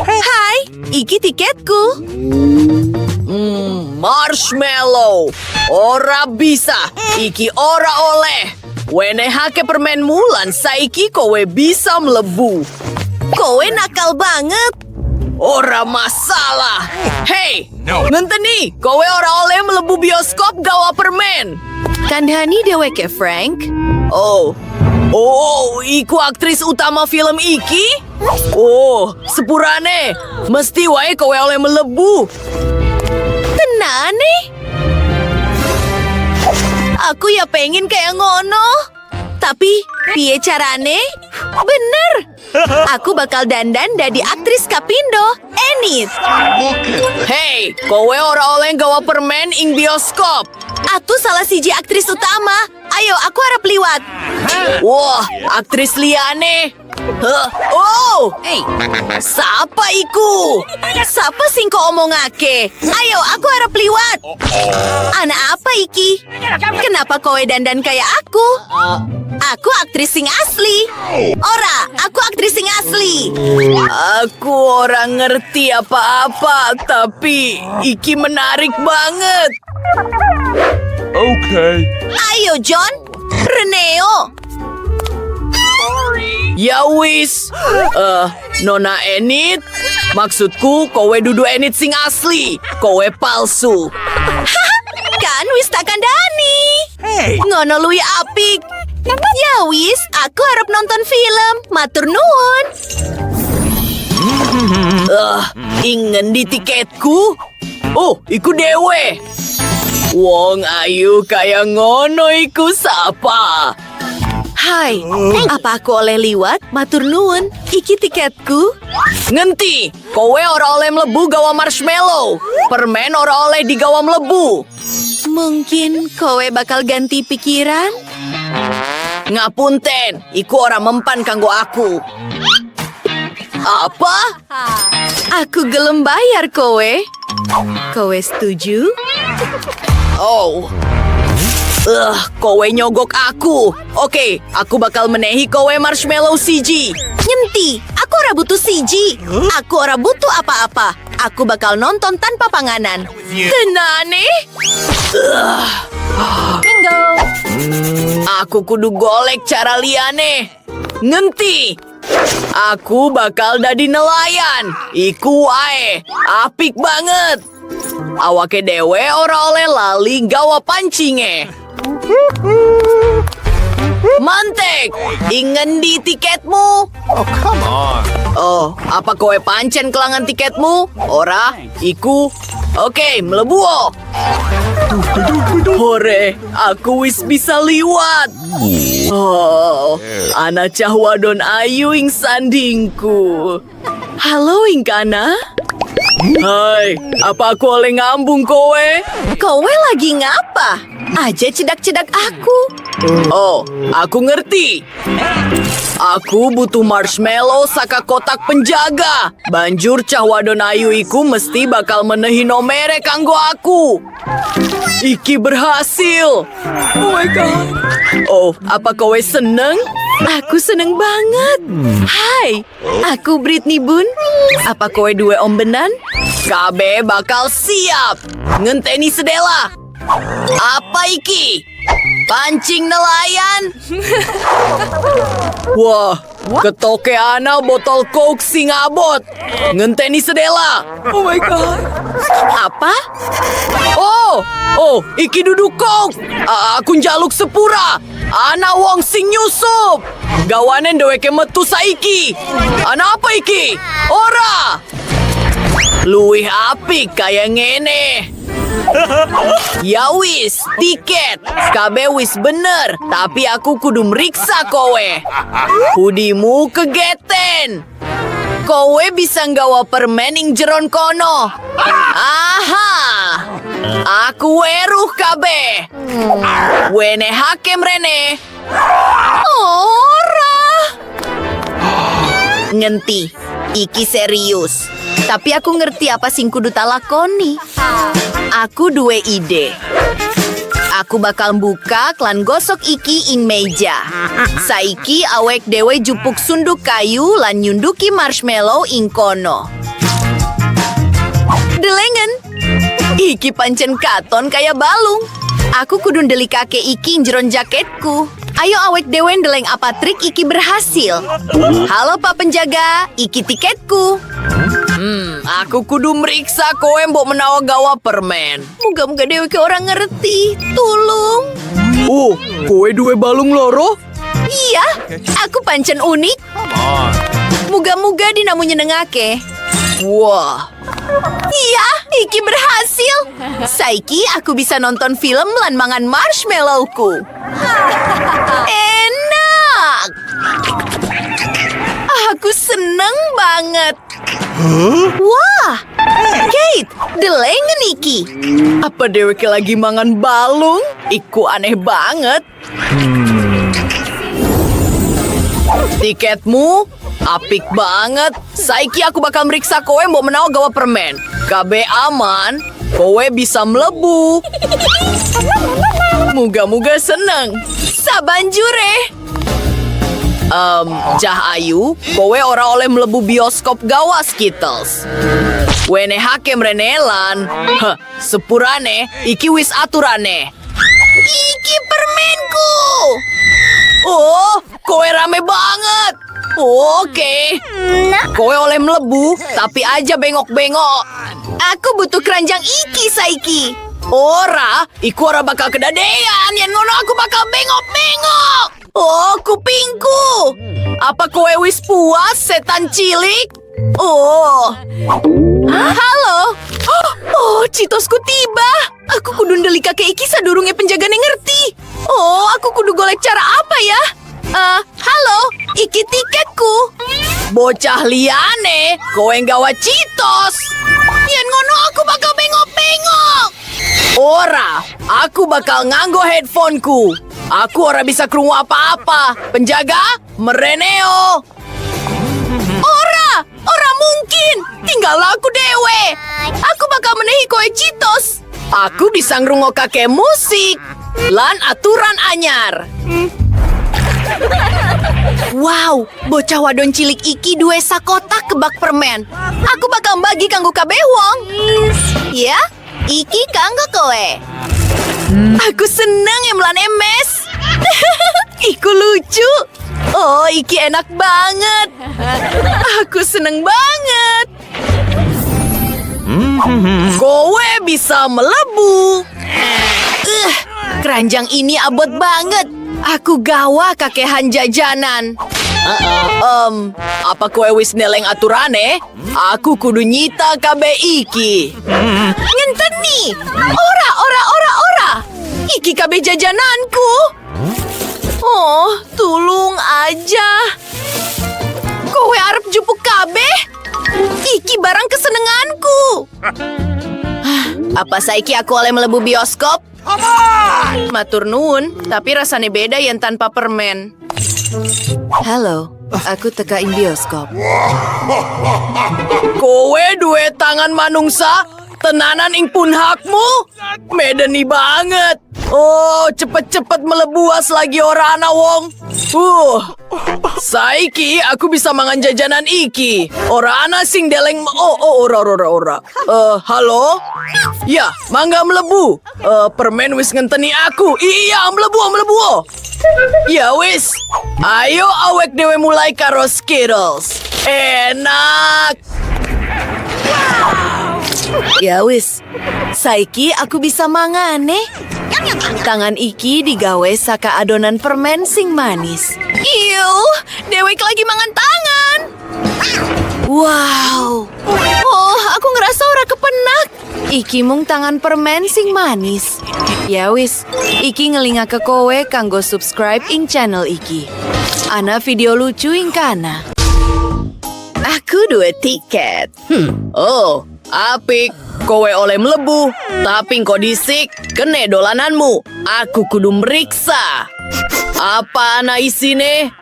Hai, iki tiketku. Marshmallow. Ora bisa. Iki ora oleh. Wene hake permen mulan saiki kowe bisa mlebu. Kowe nakal banget. Ora masalah. Hei, ngenteni, kowe ora oleh mlebu bioskop gawa permen. Kandhani dheweke Frank. Oh, iku aktris utama film iki? Oh, sepurane. Mesti wae kowe oleh mlebu. Tenane? Aku ya pengen kayak ngono. Tapi, piye carane? Bener. Aku bakal dandan dadi aktris Kapindo, Enid. Hei, kowe ora oleh gawa permen ing bioskop. Aku salah siji aktris utama. Ayo, aku harap liwat. Wah, aktris liane. Oh, sapa iku? Sapa sing kok omongake? Ayo, aku harap liwat. Anak apa iki? Kenapa kowe dandan kayak aku? Aku aktris sing asli. Ora, aku aktris sing asli. Aku ora ngerti apa-apa, tapi iki menarik banget. Okay. Ayo, John. Reneo. Ya wis. Nona Enid, maksudku kowe dudu Enid sing asli. Kowe palsu. Kan wis tak kandhani. Ngono luwih apik. Ya wis, aku harap nonton film. Matur nuwun. Ingen di tiketku? Oh, iku dewe. Wong ayu kaya ngono iku sapa? Hai, apa aku oleh liwat? Matur nuwun, iki tiketku. Ngenti, kowe ora oleh mlebu gawa marshmallow. Permen ora oleh digawa mlebu. Mungkin kowe bakal ganti pikiran? Ngapunten, iku ora mempan kanggo aku. Apa? Aku gelem bayar kowe. Kowe setuju? Oh. Kowe nyogok aku. Oke, aku bakal menehi kowe marshmallow siji. Nyenti, aku ora butuh siji. Aku ora butuh apa-apa. Aku bakal nonton tanpa panganan. Tenane? Bingo. Aku kudu golek cara liane. Ngenti. Aku bakal dadi nelayan. Iku wae. Apik banget. Awake dewe ora oleh lali gawa pancinge. Mantek, ingen di tiketmu? Oh, come on. Oh, apa kowe pancen kelangan tiketmu? Ora, iku. Oke, mlebu. Hore, aku wis bisa liwat. Oh, ana cah wadon ayu ing sandingku. Halo Ingkana. Hai, apa aku oleh ngambung kowe? Kowe lagi ngapa? Aja cedak-cedak aku. Oh, aku ngerti. Aku butuh marshmallow saka kotak penjaga. Banjur cah wadon ayu iku mesti bakal menehi nomere kanggo aku. Iki berhasil. Oh my god. Oh, apa kowe seneng? Aku seneng banget. Hai, aku Britney Bun. Apa kowe duwe ombenan? Kabe bakal siap. Ngenteni sedela. Apa iki? Pancing nelayan? Wah, ketoke ana botol coke sing abot. Ngenteni sedela. Oh my god. Apa? Oh, iki dudu coke. Aku njaluk sepura. Ana wong sing nyusup. Gawanen dheweke metu saiki. Ana apa iki? Ora. Luwih apik kaya ngene. Ya wis, tiket. Kabeh wis bener, tapi aku kudu mriksa kowe. Hudimu kegeten. Kowe bisa nggawa permen ing jeron kono. Aha. Aku weruh kabeh. Wene hakem rene. Ora. Ngenti, iki serius. Tapi aku ngerti apa sing kudu tak lakoni. Aku duwe ide. Aku bakal buka klan gosok iki ing meja. Saiki awek dewe jupuk sunduk kayu lan nyunduki marshmallow ing kono. delengen. Iki pancen katon kaya balung. Aku kudu ndeli kakek Iki jeron jaketku. Ayo awek dewen deleng apa trik Iki berhasil. Halo Pak Penjaga, Iki tiketku. Aku kudu meriksa kowe mbok menawa gawa permen. Moga-moga dewe ke orang ngerti. Tulung. Oh, kowe duwe balung loro? Iya, aku pancen unik. Moga-moga dinamu nyenengake. Wah, Iya, Iki berhasil. Saiki aku bisa nonton film lan mangan marshmallowku. Enak. Aku seneng banget. Wah, Kate, delengen Iki. apa deweke lagi mangan balung? Iku aneh banget. Tiketmu? Apik banget. Saiki aku bakal meriksa kowe mbok menawa gawa permen. KB aman, kowe bisa mlebu. Muga-muga seneng. Sabanjure. Cah Ayu, kowe ora oleh mlebu bioskop gawa Skittles. Wene hakem renelan. Heh, sepurane, iki wis aturane. Iki permenku. Oh, kowe rame banget. Oke. Kowe oleh mlebu, tapi aja bengok-bengok. Aku butuh keranjang Iki saiki. Ora, iku ora bakal kedadean. Yen ngono aku bakal bengok-bengok. Oh, kupingku. Apa kowe wis puas, setan cilik? Oh. Halo. Oh, Citosku tiba. Aku kudu ndeli kakek Iki sadurunge penjagane ngerti. Oh, aku kudu golek cara apa ya? Halo, Iki tiketku. Bocah liane, kowe nggawa Citos. Yen ngono aku bakal bengok-bengok. Ora, aku bakal nganggo headphoneku. Aku ora bisa krungu apa-apa. Penjaga, mereneo. Ora mungkin. Tinggal aku dewe. Aku bakal menehi kowe Citos. Aku bisa ngrungokake musik lan aturan anyar. Wow, bocah wadon cilik Iki duwe sakotak kebak permen. Aku bakal bagi kanggo kabeh wong. Ya, Iki kanggo kowe. Aku seneng emlan emes. Iku lucu. Oh, Iki enak banget. Aku seneng banget. Kowe bisa melebu. Keranjang ini abot banget. Aku gawa kakehan jajanan. Apa kowe wis neleng aturane? Aku kudu nyita KB iki. Ngenteni. Ora. Iki kabeh jajananku. Oh, tulung aja. Kowe arep jupuk kabeh? Iki barang kesenenganku. Apa saiki aku oleh melebu bioskop? Matur nuwun, tapi rasanya beda yang tanpa permen. Halo, aku tekain bioskop. Kowe duwe tangan manungsa? Tenanan ing punhakmu? Medeni banget. Oh, cepet-cepet melebuas lagi ora ana wong. Saiki aku bisa mangan jajanan iki. Ora ana sing deleng. Ora. Halo? Ya, mangga mlebu. Permen wis ngenteni aku. Iya, mlebu. Ya wis. Ayo awek dewe mulai karo Skittles. Enak. Ya wis, saiki aku bisa mangane. Tangan Iki digawe saka adonan permen sing manis. Dewek lagi mangan tangan. Wow. Oh, aku ngerasa ora kepenak. Iki mung tangan permen sing manis. Ya wis, Iki ngelinga ke kowe kanggo subscribe ing channel Iki. Ana video lucu ing kana. Aku dua tiket. Oh, apik. Kowe oleh mlebu. Tapi engko disik, kene dolananmu. Aku kudu meriksa. Apa ana isine?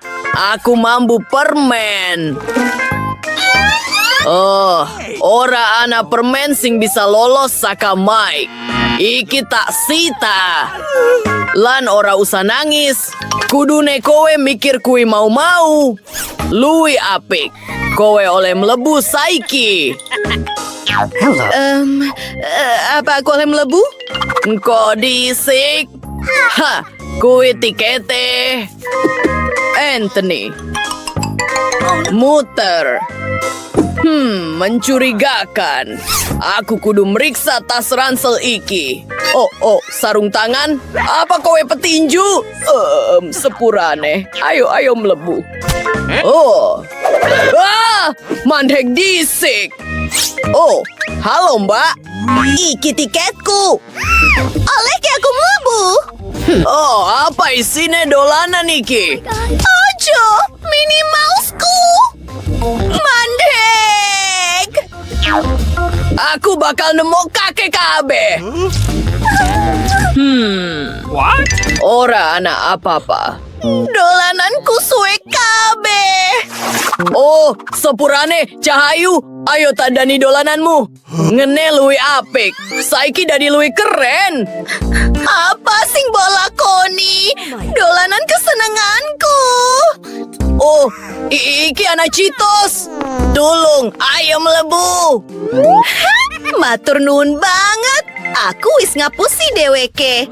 Aku mambu permen. Oh, ora ana permen sing bisa lolos saka Mike. Iki tak sita. Lan ora usah nangis. Kudune kowe mikir kui mau-mau. Luwi apik. Kowe oleh mlebu saiki. Apa aku boleh melebu? Engkau disik. Ha, kui tikete. Anthony. Muter. Mencurigakan. Aku kudu meriksa tas ransel iki. Oh, sarung tangan. Apa kowe petinju? Sepurane. Ayo melebu. Oh. Mandek disik. Oh, halo mbak. Iki tiketku. Oleh ke aku melebu. Oh, apa isinya dolanan iki? Ojo, Minnie Mouse-ku. Mandek. Aku bakal nemu kakek kabeh. Ora anak apa-apa. Dolananku suwe kabeh. Oh, sepurane Cahayu. Ayo tandani dolananmu. Ngene luwi apik. Saiki dadi luwi keren. Apa sing mbok lakoni? Dolanan kesenenganku. Oh, iki anak Citos. Tulung, ayo melebu. Matur nuwun banget. Aku wis ngapusi dheweke.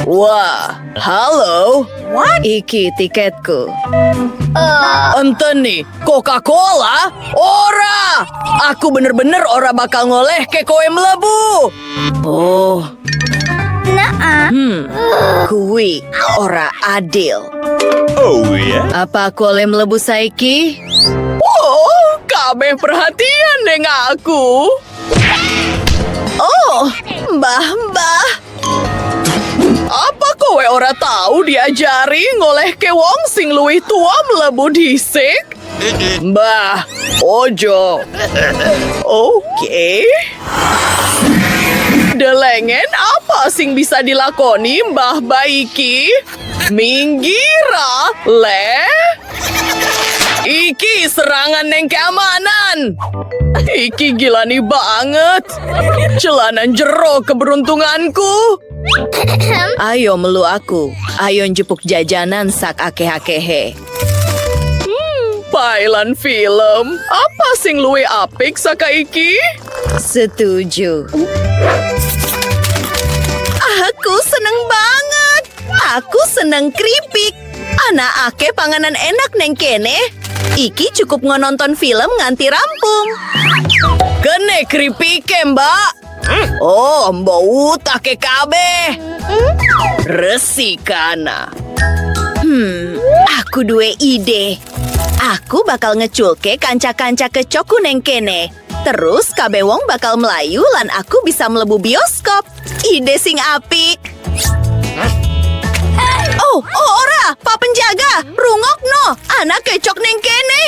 Wah, halo. Iki tiketku. Enten nih, Coca-Cola? Ora! Aku bener-bener ora bakal ngoleh ke kowe melebu. Oh. Kui ora adil. Oh ya? Apa aku oleh melebu saiki? Oh, kabeh perhatian deng aku. Oh, mbah. Apa kowe ora tahu diajari ngoleh ke wong sing luwih tua mlebu dhisik? Mbah, ojo. Oke. Delengen apa sing bisa dilakoni Mbah Baiki? Minggira, le? Iki serangan neng keamanan. Iki gilani banget. Celanan jero keberuntunganku. Ayo melu aku. Ayo njupuk jajanan sak akeh-akehe. Pailan film. Apa sing luwe apik saka iki? Setuju. Aku seneng banget. Aku seneng keripik. Anak ake panganan enak neng kene. Iki cukup ngononton film nganti rampung. Kene keripike, Mbak. Oh, mbau take kabeh. Resi kana. Aku duwe ide. Aku bakal ngeculke kanca-kanca kecokku neng kene. Terus kabeh wong bakal melayu lan aku bisa mlebu bioskop. Ide sing apik. Oh, ora, Pak Penjaga, rungokno, anak kecok neng kene.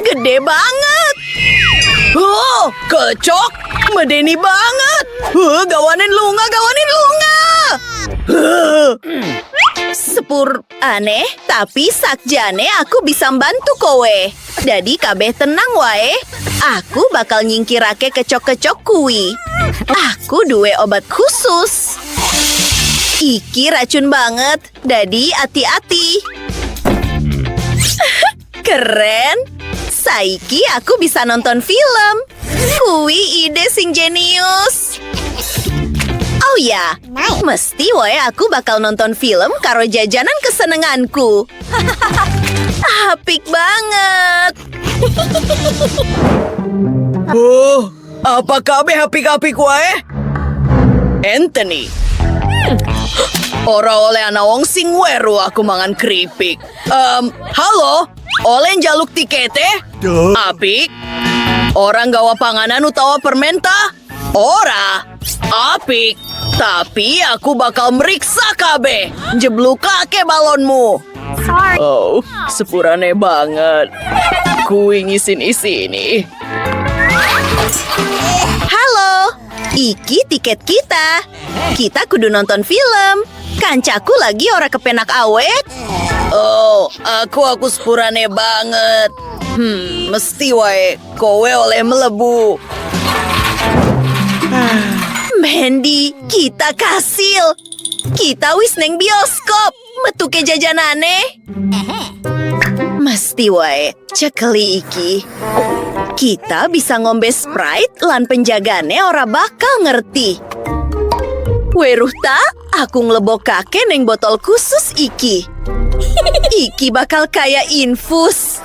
Gede banget. Oh, kecok, medeni banget. Gawanin lunga. Sepur aneh, tapi sakjane aku bisa membantu kowe. Jadi kabeh tenang wae. Aku bakal nyingkirake kecok-kecok kui. Aku duwe obat khusus. Iki racun banget, jadi hati-hati. Keren. Saiki aku bisa nonton film. Kui ide sing jenius. Oh ya, mesti wae aku bakal nonton film karo jajanan kesenenganku. Apik banget. Oh, apa kabeh apik-apik wae? Anthony. Ora oleh ana wong sing weru aku mangan keripik. Halo? Oleh njaluk tikete? Apik? Orang gawa panganan utawa permen ta? Ora. Apik. Tapi aku bakal meriksa kabeh. Jeblukake balonmu. Oh, sepurane banget. Kui ngisin-isini. Halo, iki tiket kita. Kita kudu nonton film. Kancaku lagi ora kepenak awet. Oh, aku sepurane banget. Mesti wae kowe oleh melebu. Mandy, kita kasil. Kita wis neng bioskop. Metuke jajanane. Mesti wae, cekeli iki. Kita bisa ngombe Sprite lan penjagane ora bakal ngerti. Weruh ta, aku nglebokake neng botol khusus iki. Iki bakal kaya infus.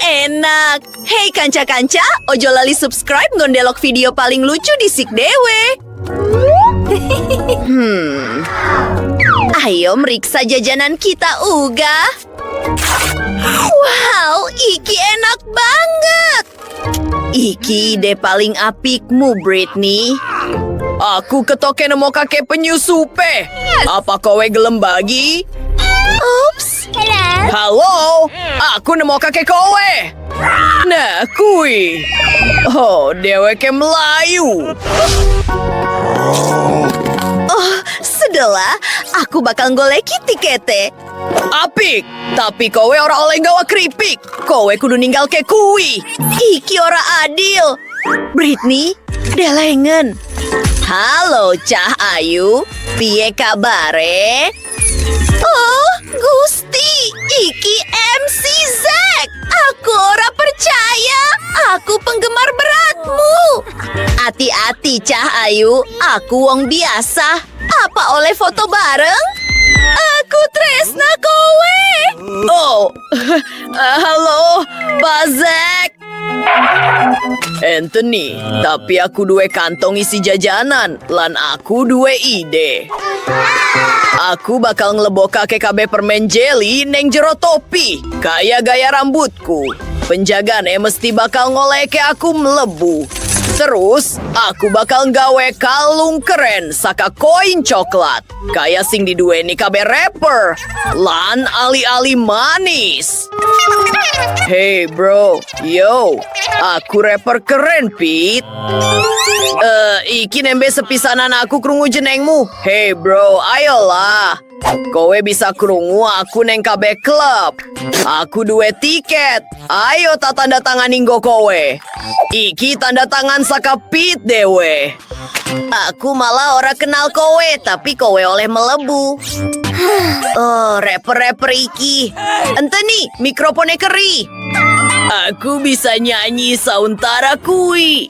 Enak. Hey kanca-kanca, ojo lali subscribe ngondelok video paling lucu di Sik Dewe. Ayo meriksa jajanan kita uga. Wow, iki enak banget. Iki ide paling apikmu, Britney. Aku ketoke nemo kakek penyusupe. Apa kowe gelem bagi? Ups. Halo, aku nemo kakek kowe. Nah, kui. Oh, deweke Melayu. Oh, sudahlah. Aku bakal goleki tikete. Apik, tapi kowe ora oleh gawa keripik. Kowe kudu ninggal ke kui. Iki ora adil. Britney, delengen. Halo, Cah Ayu. Piye kabare? Oh, Gusti, iki MC Zack. Aku ora percaya. Aku penggemar beratmu. Hati-hati, Cah Ayu. Aku wong biasa. Apa oleh foto bareng? Aku tresna kowe. Oh, halo, Pak Zack. Anthony, tapi aku duwe kantong isi jajanan, lan aku duwe ide. Aku bakal nglebokake kabeh permen jelly neng jero topi, kaya gaya rambutku. Penjagane mesti bakal ngoleke aku melebu. Terus, aku bakal nggawe kalung keren saka koin coklat. Kaya sing diduweni kabeh rapper. Lan ali-ali manis. Hey bro, yo, aku rapper keren, Pete. Iki nembe sepisanan aku krungu jenengmu. Hey bro, ayolah. Kowe bisa krungu aku neng kabeh klub. Aku duwe tiket. Ayo tak tanda tangan nggo kowe. Iki tanda tangan saka Pete dewe. Aku malah ora kenal kowe, tapi kowe oleh melebu. Oh, rapper-rapper iki. Anthony, mikrofonnya keri. Aku bisa nyanyi sauntara kui.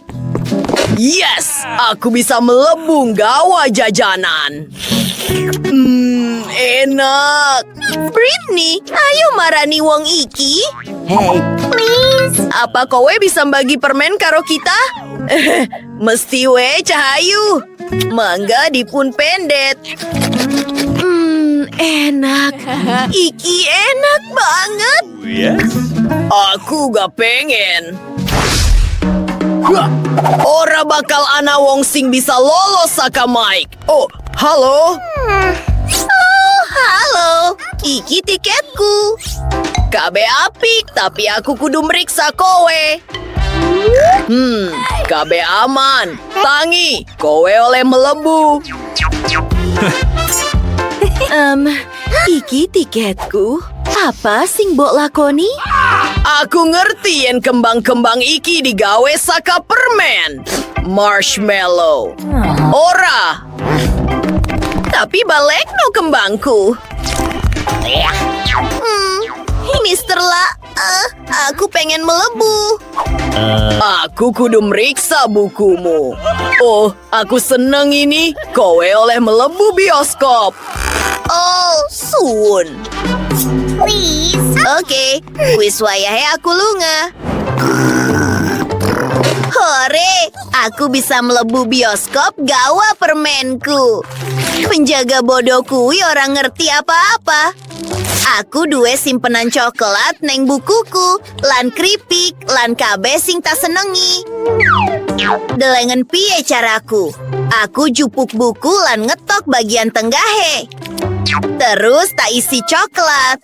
Yes, aku bisa melebu gawa jajanan. Enak. Britney, ayo marani wong iki. Hey, please. Apa kowe bisa bagi permen karo kita? Mesti we, Cahayu. Mangga dipun pendet. Enak. Iki enak banget. Yes. Aku gak pengen. Ora bakal ana wong sing bisa lolos saka Mike. Oh, halo. Oh, halo. Iki tiketku. Kabe apik, tapi aku kudu meriksa kowe. Kabe aman. Tangi, kowe oleh melebu. Iki tiketku. Apa sing mbok lakoni? Aku ngerti yen kembang-kembang iki digawe saka permen. Marshmallow. Ora. Tapi balekno kembangku. Mister La, aku pengen melebu. Aku kudu meriksa bukumu. Oh, aku seneng ini. Kowe oleh melebu bioskop. Oh, suun. Please. Oke, wis wayahe aku lunga. Hore, aku bisa melebu bioskop gawa permenku. Penjaga bodoh kuwi orang ngerti apa-apa. Aku duwe simpenan coklat neng bukuku, lan kripik, lan kabeh sing tak senengi. Delengen piye caraku? Aku jupuk buku lan ngetok bagian tenggahe. Terus tak isi coklat.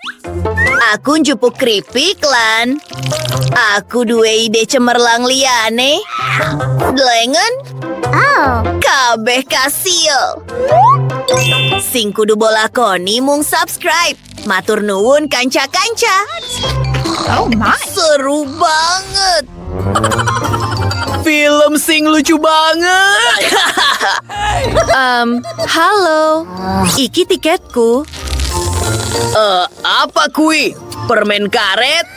Aku jupuk kripik lan aku duwe ide cemerlang liyane. Delengen? Kabeh kasil. Sing kudu bolakoni mung subscribe. Matur nuwun kanca-kanca. Oh my. Seru banget. Film sing lucu banget. Halo. Iki tiketku. Apa kui? Permen karet?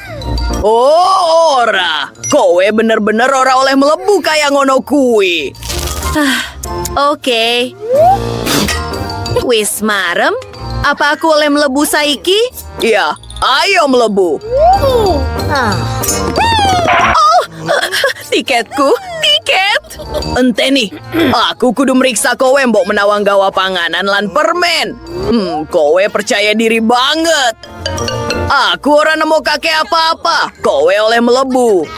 Oh, ora. Kowe bener-bener ora oleh melebu kaya ngono kuwi. Oke. Wis marem, apa aku oleh melebu saiki? Ya, ayo melebu. Tiketku, tiket. Enteni, aku kudu meriksa kowe mbok menawang gawa panganan lan permen. Kowe percaya diri banget. Aku ora nemu kakek apa-apa. Kowe oleh melebu.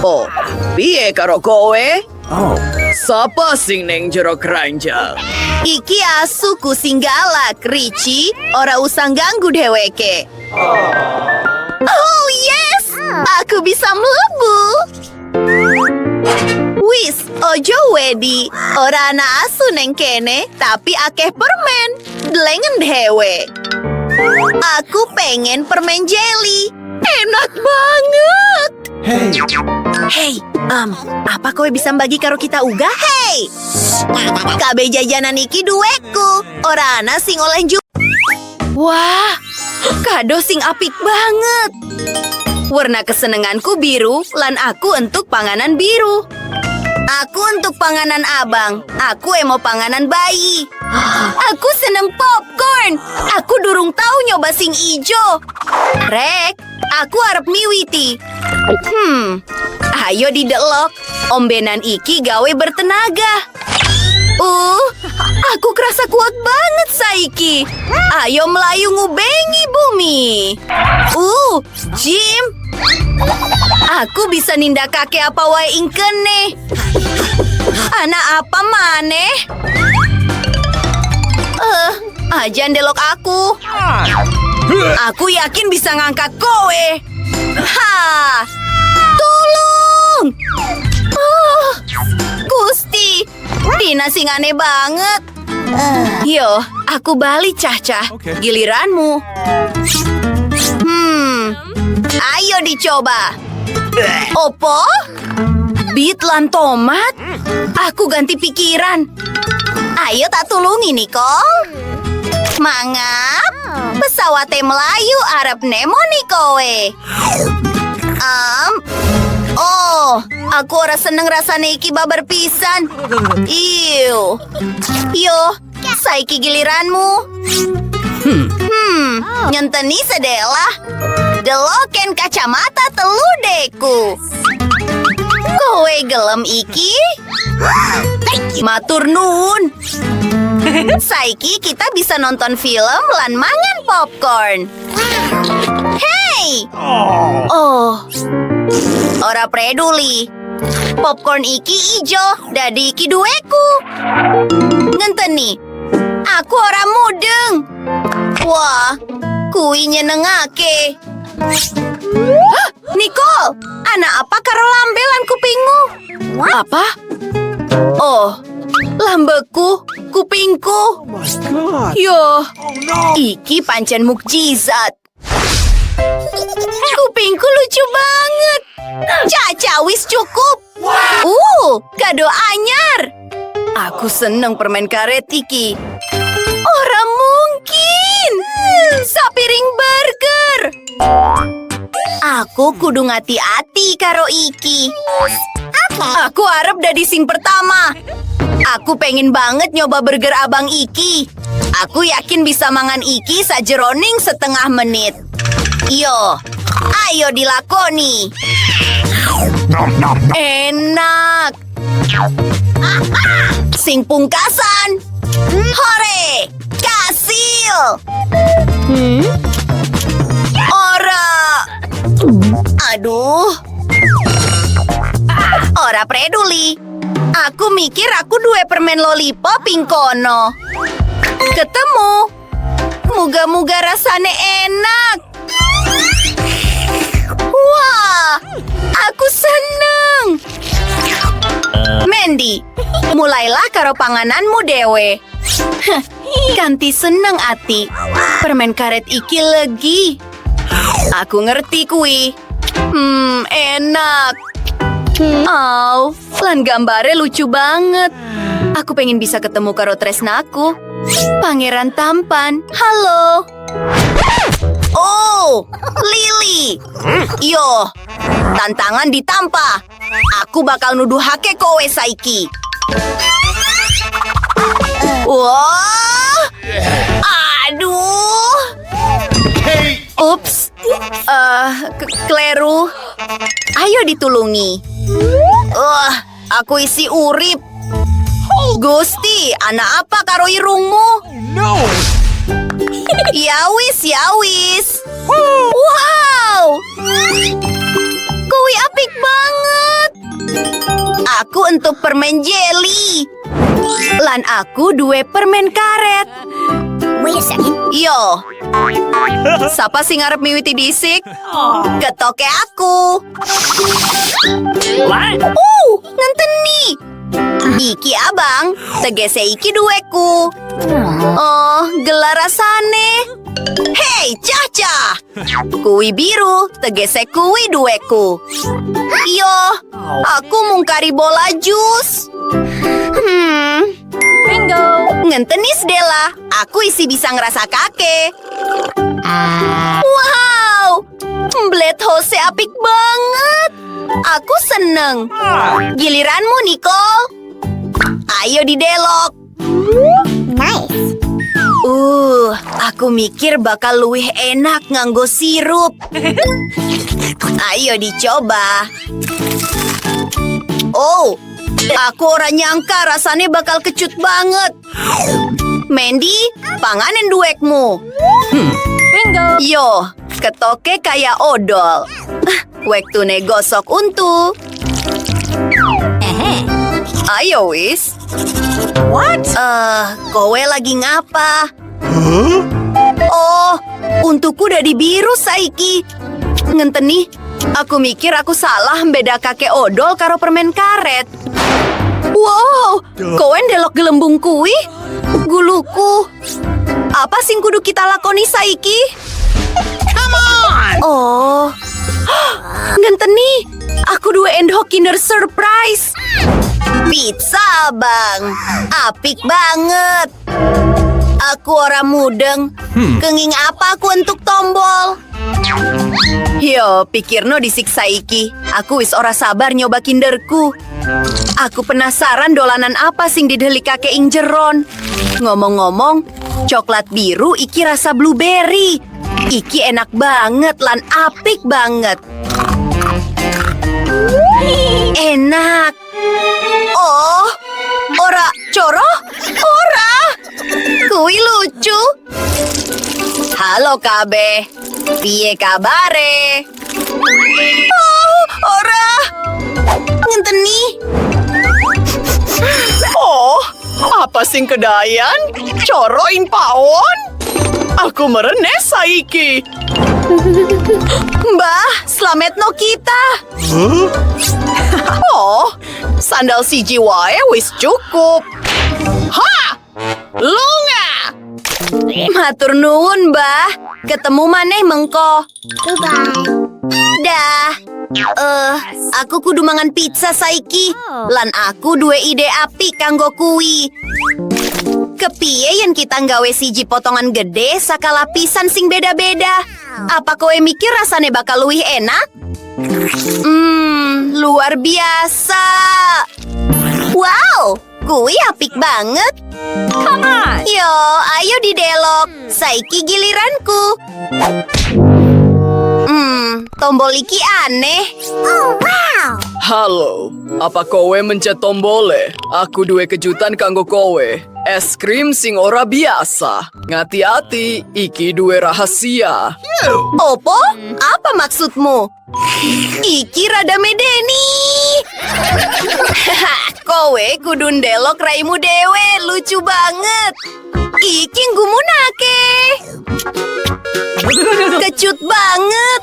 Oh, piye karo kowe? Sapa sing neng jero keranjang? Iki asuku sing galak, Richie. Ora usah ganggu dheweke. Oh, yes! Aku bisa mlebu. Wis, ojo wedi. Ora ana asu neng kene, tapi akeh permen. Delengen dhewe. Aku pengen permen jelly. Enak banget. Hey, apa kowe bisa bagi karo kita uga? Hey! Kabeh jajanan iki duweku. Ora ana sing oleh Wah, kado sing apik banget. Warna kesenenganku biru, lan aku untuk panganan biru. Aku untuk panganan abang. Aku emo panganan bayi. Aku seneng popcorn. Aku durung tahu nyoba sing ijo. Rek, aku arep miwiti. Ayo didelok. Ombenan iki gawe bertenaga. Aku kerasa kuat banget saiki. Ayo melayu ngubengi bumi. Jim. Aku bisa nindakake apa wae ing kene. Ana apa maneh? Ajan delok aku. Aku yakin bisa ngangkat kowe. Tolong! Gusti, Dina sing aneh banget. Yo, aku balik Cah-Cah. Giliranmu. Ayo dicoba. Opo? Beet lan tomat? Aku ganti pikiran. Ayo tak tulungi Nicole. Mangap. Pesawate Melayu arep nemo nih kowe. Aku ora seneng rasane iki babar pisan. Iu. Yo, saiki giliranmu. Nyenteni sedela. Deloken kacamata teludeku. Kowe gelem iki? Matur nuwun. Saiki kita bisa nonton film lan mangan popcorn. Hey! Ora peduli. Popcorn iki ijo, dadi iki duweku. Ngenteni. Aku ora mudeng. Wah, kui nyenengake. Nicole, ana apa karo lambelan kupingmu? Apa? Oh, lambeku, kupingku. Yo, iki pancen mukjizat. Kupingku lucu banget. Caca, wis cukup. Kado anyar. Aku seneng permen karet iki. Ora mungkin. Sapiring burger. Aku kudu ngati-ati karo iki. Aku arep dadi sing pertama. Aku pengen banget nyoba burger abang iki. Aku yakin bisa mangan iki sajeroning setengah menit. Yo, ayo dilakoni. Enak. Sing pungkasan. Hore, kasil. Ora. Aduh. Ora peduli. Aku mikir aku duwe permen lollipop ing kono. Ketemu. Muga-muga rasane enak. Wah, aku seneng. Mandy, mulailah karo pangananmu dewe. Ganti seneng ati. Permen karet iki legi. Aku ngerti kui. Enak. Lan gambare lucu banget. Aku pengen bisa ketemu karo tresnaku. Pangeran tampan. Halo. Oh, Lily. Yo, tantangan ditampa. Aku bakal nuduh hake kowe saiki. Wah, aduh. Ups, kleru. Ayo ditulungi. Aku isi urip. Gusti, anak apa karo irungmu? No! Yawis. Wow! Kuwi apik banget. Aku untuk permen jelly. Lan aku duwe permen karet. Wait a second. Yo. Sapa sing arep miwiti disik? Ketoke aku. Ngenteni. Iki abang, tegese iki duweku. Oh, gelar rasane. Hei, Caca. Kuwi biru, tegese kuwi duweku. Yo, aku mungkari bola jus. Bingo. Ngentenis Dela, aku isi bisa ngerasa kake. Wow, Blade Hose apik banget. Aku seneng. Giliranmu, Nicole. Ayo didelok. Nice. Aku mikir bakal luwih enak nganggo sirup. Ayo dicoba. Oh, aku ora nyangka rasanya bakal kecut banget. Mandy, panganen duekmu. Bingo. Yo, ketoke kayak odol. Wektune gosok untu. Ayo wis. What? Kowe lagi ngapa? Oh, untuku udah dibiru saiki. Ngenteni, aku mikir aku salah mbeda kakek odol karo permen karet. Wow, kowe ndelok gelembung kuwi? Guluku. Apa sing kudu kita lakoni saiki? Come on. Oh, ngenteni, aku dua endhog Kinder Surprise. Pizza, Bang. Apik banget. Aku orang mudeng. Kenging apa aku untuk tombol? Yo, pikirno disiksa iki. Aku wis ora sabar nyoba kinderku. Aku penasaran dolanan apa sing dideli kakek ing jeron. Ngomong-ngomong, coklat biru iki rasa blueberry. Iki enak banget lan apik banget. Enak. Oh, ora coro? Ora. Kui lucu. Halo Kabe. Piye kabare? Oh, ora. Ngenteni. Oh, apa sing kedayan? Coroin pawon? Aku merenes saiki. Mbah, slametno kita. Oh, sandal siji wae wis cukup. Ha! Lunga! Matur nuwun, Mbah. Ketemu maneh mengko. Goodbye. Dah. Aku kudu mangan pizza saiki. Lan aku duwe ide apik kanggo kuwi. Kepiye yen kita nggawe siji potongan gede saka lapisan sing beda-beda? Apa kowe mikir rasane bakal luwih enak? Luar biasa. Wow, kuwi apik banget. Come on. Yo, ayo didelok. Saiki giliranku. Tombol iki aneh. Oh, wow. Halo, apa kowe mencet tombole? Aku duwe kejutan kanggo kowe. Es krim sing ora biasa. Ngati-ati, iki duwe rahasia. Opo? Apa maksudmu? Iki rada medeni. Kowe kudu ndelok raimu dewe, lucu banget. Iki nggumunake. Kecut banget.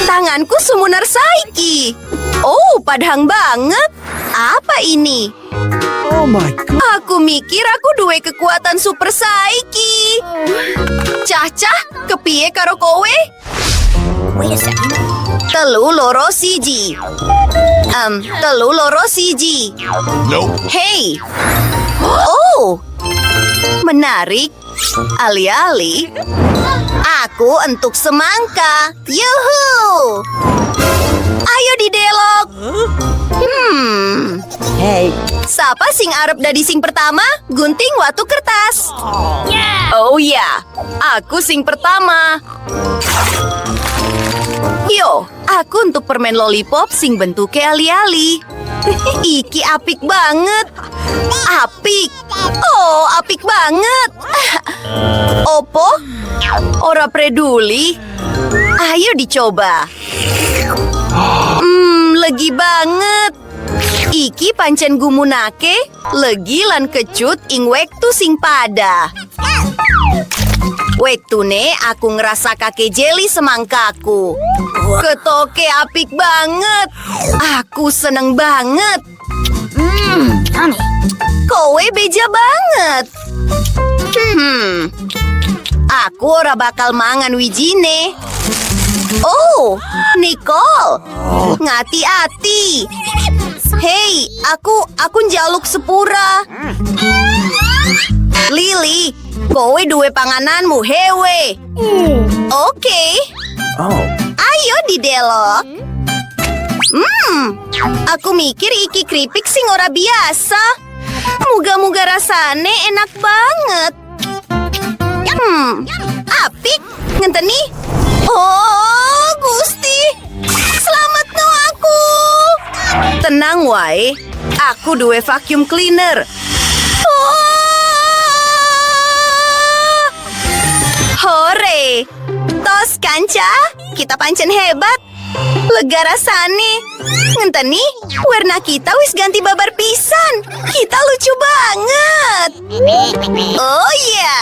Tanganku sumunar saiki. Oh, padhang banget. Apa ini? Oh my god. Aku mikir aku duwe kekuatan super saiki. Cah-cah, kepiye karo kowe? Wait a second. Telu loro siji. Telu loro siji. Nope. Hey. Oh. Menarik. Alih-alih, aku untuk semangka. Yuhu! Ayo didelok. Hey. Siapa sing arep dadi sing pertama? Gunting watu kertas. Oh ya, aku sing pertama. Yo, aku untuk permen lollipop sing bentuknya ali-ali. Iki apik banget. Apik. Oh, apik banget. Opo? Ora peduli. Ayo dicoba. Legi banget. Iki pancen gumunake, legi lan kecut ing wektu sing pada. Wektune aku ngerasa kake jeli semangkaku. Ketoke apik banget. Aku seneng banget. Yummy. Kowe beja banget. Aku ora bakal mangan wijine. Oh, Nicole. Ngati-ati. Hei, aku njaluk sepura. Lily, kowe duwe pangananmu hewe. Oke. Oh. Ayo didelok. Aku mikir iki keripik sing ora biasa. Muga-muga rasane enak banget. Apik, ngenteni. Oh, Gusti. Selamat no aku. Tenang wae, aku duwe vacuum cleaner. Hore! Tos kanca, kita pancen hebat. Lega rasane. Ngenteni, warna kita wis ganti babar pisan. Kita lucu banget. Oh ya.